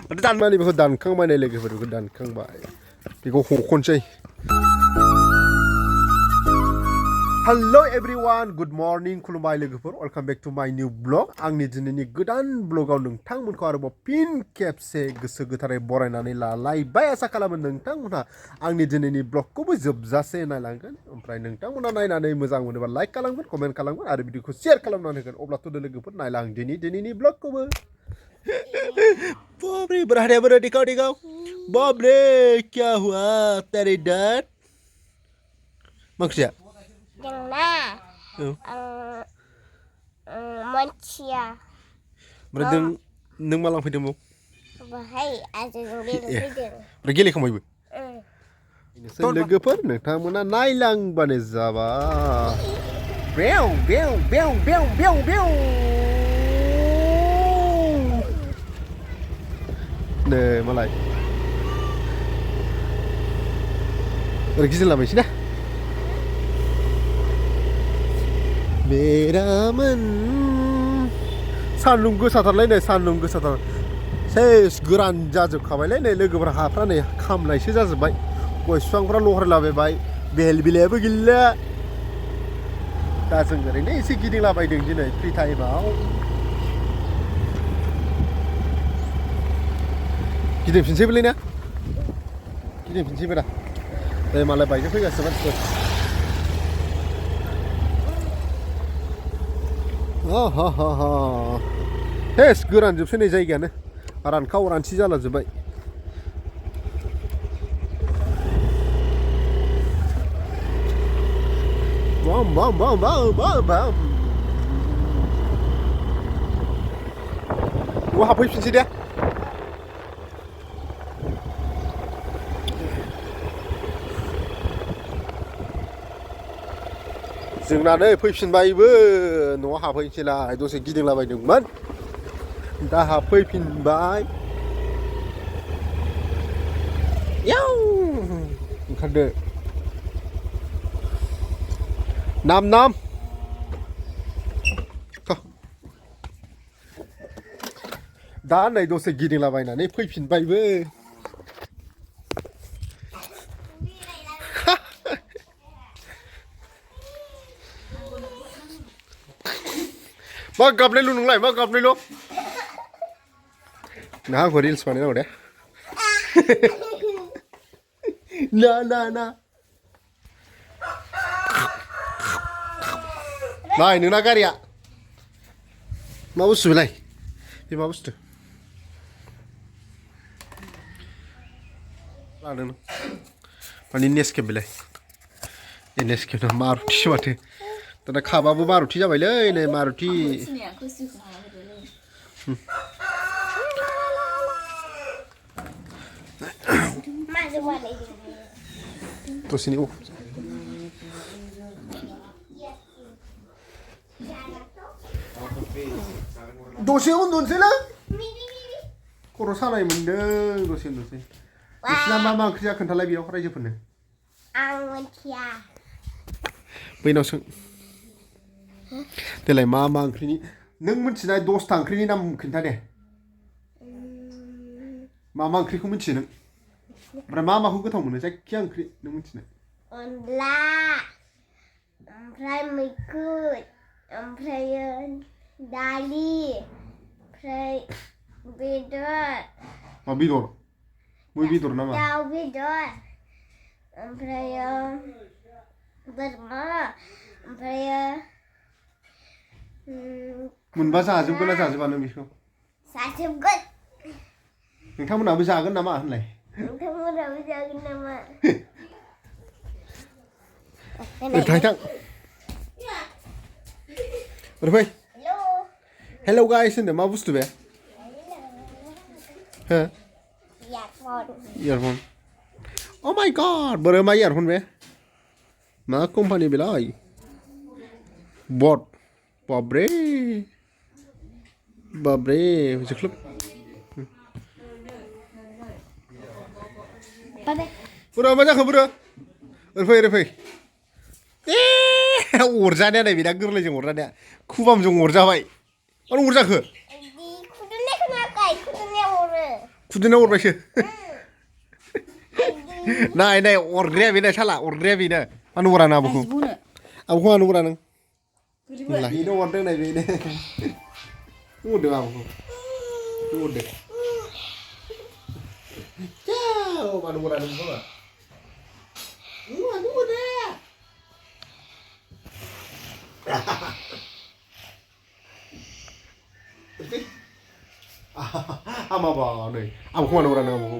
दानमानि बेखौ दानखांबाय नै लोगोफोर बेखौ दानखांबाय बेखौ हखनसै हेलो एवरीवन गुड मर्निं खुलुमबाय लोगोफोर वेलकम बैक टू माय न्यू ब्लॉग आंनि दिनैनि गोदान ब्लॉगआव नोंथांमोनखौ आरोबाव फिन खेबसे गोसो गोथारै बरायनानै लालायबाय आसा खालामो नोंथांमोनहा आंनि दिनैनि ब्लॉगखौबो जोबजासे नायलांगोन ओमफ्राय नोंथांमोनहा नायनानै मोजां मोनोबा लाइक खालामगोन कमेन्ट खालामगोन आरो भिडिअखौ शेयार खालामनानै होगोन अब्लाथ' लोगोफोर नायलां दिनैनि ब्लॉगखौबो बाबरे बराड़े बरा दिखाओ दिखाओ बाबरे क्या हुआ तेरे dad maksudnya manusia. Berarti neng malang fidem bu? Bahai, ada yang fidem. Pergi lek kamu ibu? Ini selagi per neng tamu na nailang bane zaba. Beau, beau, beau, beau, beau, beau. Ne malai. Pergi sih lah masih dah. बेरामन सान्दुं गोसाथारलाय नै सान्दुं गोसाथार सेस गोरान जाजोबखाबायलै नै लोगोफोर हाफ्रा नै खामनायसो जाजोब्बाय गय बिफांफ्रा लहरलाबायबाय बेल बिलायाबो गैला दा जों ओरैनो एसे गिदिंलाबायदों दिनै फ्रि टाइमाव गिदिंफिनसैबोलै ना गिदिंफिनसैबो दा दे मालाय बायनो फैगासिनो मानसिफोर ha ha ha hes गोरान जोबसै नै जायगायानो रानखाव रानसि जाला जोब्बाय bam bam bam bam bam bam gua हाबफैफिनसै दे जोंना नै फैफिनबायबो न'आव हाबफैनोसैलाय दसे गिदिंलाबायदोंमोन दा हाबफैफिनबाय याव ओंखारदो नाम दा नै दसे गिदिंलाबायनानै फैफिनबायबो मा गाबनायलु नोंलाय मा गाबनायलु ना आंखौ रिल्स बानायनांगौ दे ना नाय नोंना गारिया मा बुस्थु बेलाय बे मा बुस्थु लादों माने नेस्केप बेलाय नेस्केप ना मारुतिसो माथो दाना खाबाबो मारुति जाबायलै नै मारुति दसेनि दसे उन्दुनोसैलै खर' सानाय मोन्दों दसे उन्दुनोसै नोंसिना मा मा ओंख्रि खोन्थालाय बेयाव रायजोफोरनो आं मिथिया बैनाव सों देलाय मा मा ओंख्रिनि नों मिथिनाय 10टा ओंख्रिनि नाम खोन्था दे मा मा ओंख्रिखौ मिथियो नों ओमफ्राय मा माखौ गोथाव मोनो जायखिया ओंख्रि नों मिथिनाय अनला ओमफ्राय मैखुन ओमफ्राय दालि ओमफ्राय बेदर मा बेदर मै बेदर नामा दाउ बेदर ओमफ्राय बोरमा ओमफ्राय मोनबा जाजोबगोन ना जाजोबा नों बेखौ जाजोबगोन नोंथांमोनाबो जागोन नामा होनलाय नोंथांमोनाबो जागोन नामा थां ओरै फै हेलौ गाइस होनदो मा बुस्थु बे हो इयारफन अ माय गॉड बोरै मा इयारफन बे मा कम्पानि बेलाय बट बाब्रे बाब्रे जोख्लोब बुरा मा जाखो बुरा ओरै फै अरजानाया नै बिराद गोरलैजों अरजानाया खुबामजों अरजाबाय मानो अरजाखो खुदिना अरबायसो नाय नाय अरग्राया बेनो साला अरग्राया बेनो मानो अरा ना आब'खौ आब'खौ मानो अरा नों बेनो अरदों नाय बेनो अरदों आब'खौ अरदों जाव मानो अरा नोंखौ मानो अरा Ama nih, aku kemana orang kamu?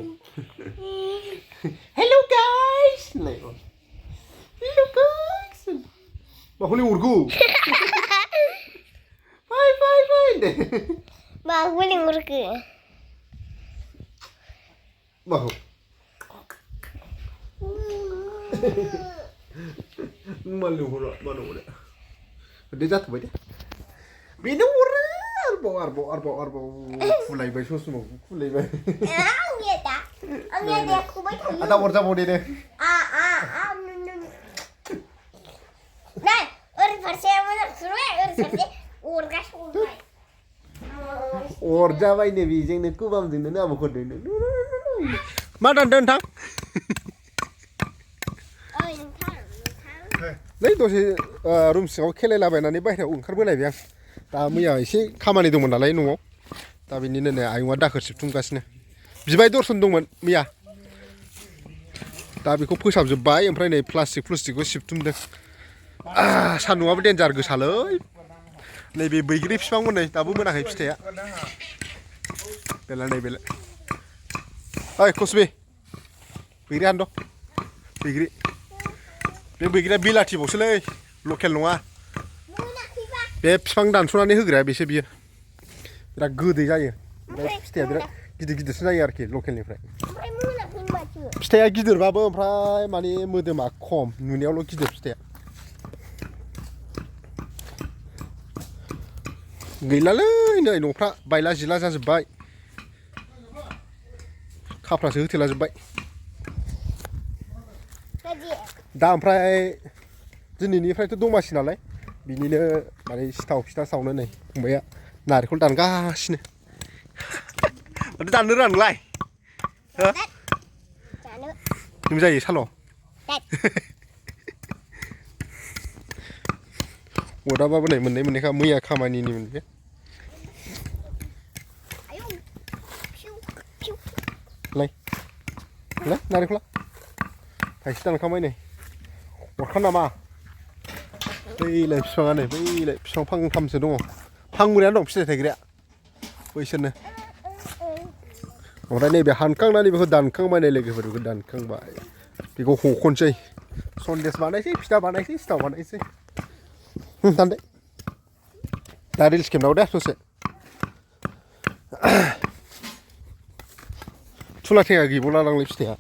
Hello guys, hello guys, bahu ni urgu, bye deh, bahu ni urgu, bahu, malu hura, dia jatuh aja, bina urang. Arbo fulai bai so sumo fulai bai ang yata aku bai thayu ata orja bodi de nai ori farse mana surwe ori farse orga surwe orja bai ne bijeng ne kubam ding ne abo khode ne ma dan thang oi thang lai dose room siaw khelela bainani baihra ओंखारबोलाय बे आं दा मैया एसे खामानि दंमोन नालाय न'आव दा बिनिनो नै आयंआ दाखोर सिबथुमगासिनो बिबाय दर्शन दंमोन मैया दा बेखौ फोसाबजोब्बाय ओमफ्राय नै प्लास्टिकखौ सिबथुमदों सान्दुंआबो डेन्जार गोसालै नैबे बैग्रि बिफांमोन नै दाबो मोनाखै फिथाइया बेला नै बेला ओइ कसबे बैग्रि हानद' बैग्रि बे बैग्रिया बिलाथिबावसोलै लकेल नङा बे बिफां दानस'नानै होग्राया बेसो बियो बिराद गोदै जायो ओमफ्राय फिथाइया बिराद गिदिरसो जायो आरोखि लकेलनिफ्राय फिथाइया गिदिरबाबो ओमफ्राय माने मोदोमा खम नुनायावल' गिदिर फिथाइया गैलालै नै न'फ्रा बायला जिला जाजोब्बाय खाफ्रासो होथेला जोब्बाय दा ओमफ्राय दिनैनिफ्रायथ' दमासि नालाय बिनिनो माने सिथाव फिथा सावनो नै फंबाया नारेंखल दानगासिनो माथो दाननो रोङा नोंलाय हो नों जायो साल' अदाबाबो नै मोननैखा मैया खामानिनि मोनबे लाय नारेंखला थाइसे दानखांबाय नै अरखा नामा बैलाय बिफाङा नै बैलाय बिफां फांथामसो दङ फांब्रैयानो दं फिथाइ थायग्राया बैसोरनो ओमफ्राय नैबे हानखांनानै बेखौ दानखांबाय नै लोगोफोर बेखौ दानखांबाय बेखौ हखनसै सन्देस बानायसै फिथा बानायसै सिथाव बानायसै दानदे दा रिल्स खेबनांगौ दे दसे थुला थेङा गैबावला दांलै फिथाइया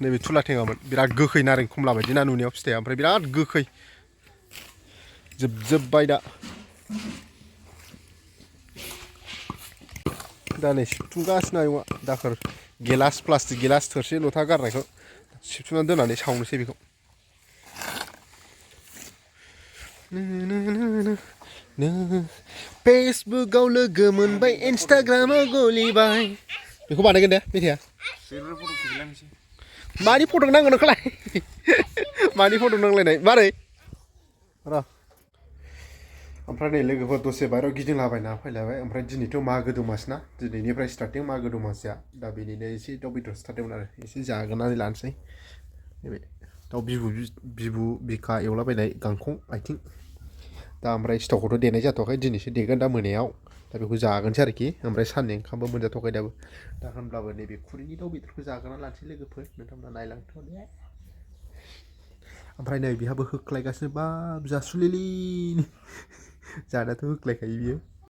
नैबे थुला थेङामोन बिराद गोखै नारें खमला बायदि ना नुनायाव फिथाइया ओमफ्राय बिराद गोखै जोबजोब्बाय दा नै सिबथुमगासिनो आयंआ दाखोर गेलास प्लास्टिक गेलास थोरसि लथा गारनायखौ सिबथुमनानै दोननानै सावनोसै बेखौ फेसबुकआव लोगो मोनबाय इन्सटाग्रामाव गलिबाय बेखौ बानायगोन दे मेथाइया मानि फट' नांगौ नोंखौलाय मानि फट' नांलायनाय मारै र' ओमफ्राय नै लोगोफोर दसे बाहेरायाव गिदिंलाबायना फैलायबाय ओमफ्राय दिनैथ' मागो दमासि ना दिनैनिफ्राय स्टार्टिं मागो दमासिया दा बेनिनो एसे दाउ बेदर सिथारदोंमोन आरो एसे जागोनानै लानोसै नैबे दाउ बिबु बिखा एवलाबायनाय गांखं आथिं दा ओमफ्राय सिथावखौथ' देनाय जाथ'वाखै दिनैसो देगोन दा मोनायाव दा बेखौ जागोनसै आरोखि ओमफ्राय साननि ओंखामबो मोनजाथ'वाखै दाबो दा होनब्लाबो नैबे खुरैनि दाउ बेदरखौ जागोना लानोसै लोगोफोर नोंथांमोना नायलांथ' दे ओमफ्राय नै बिहाबो होख्लायगासिनो बाब जासुलिलिनि जानायाथ' होख्लायखायो बियो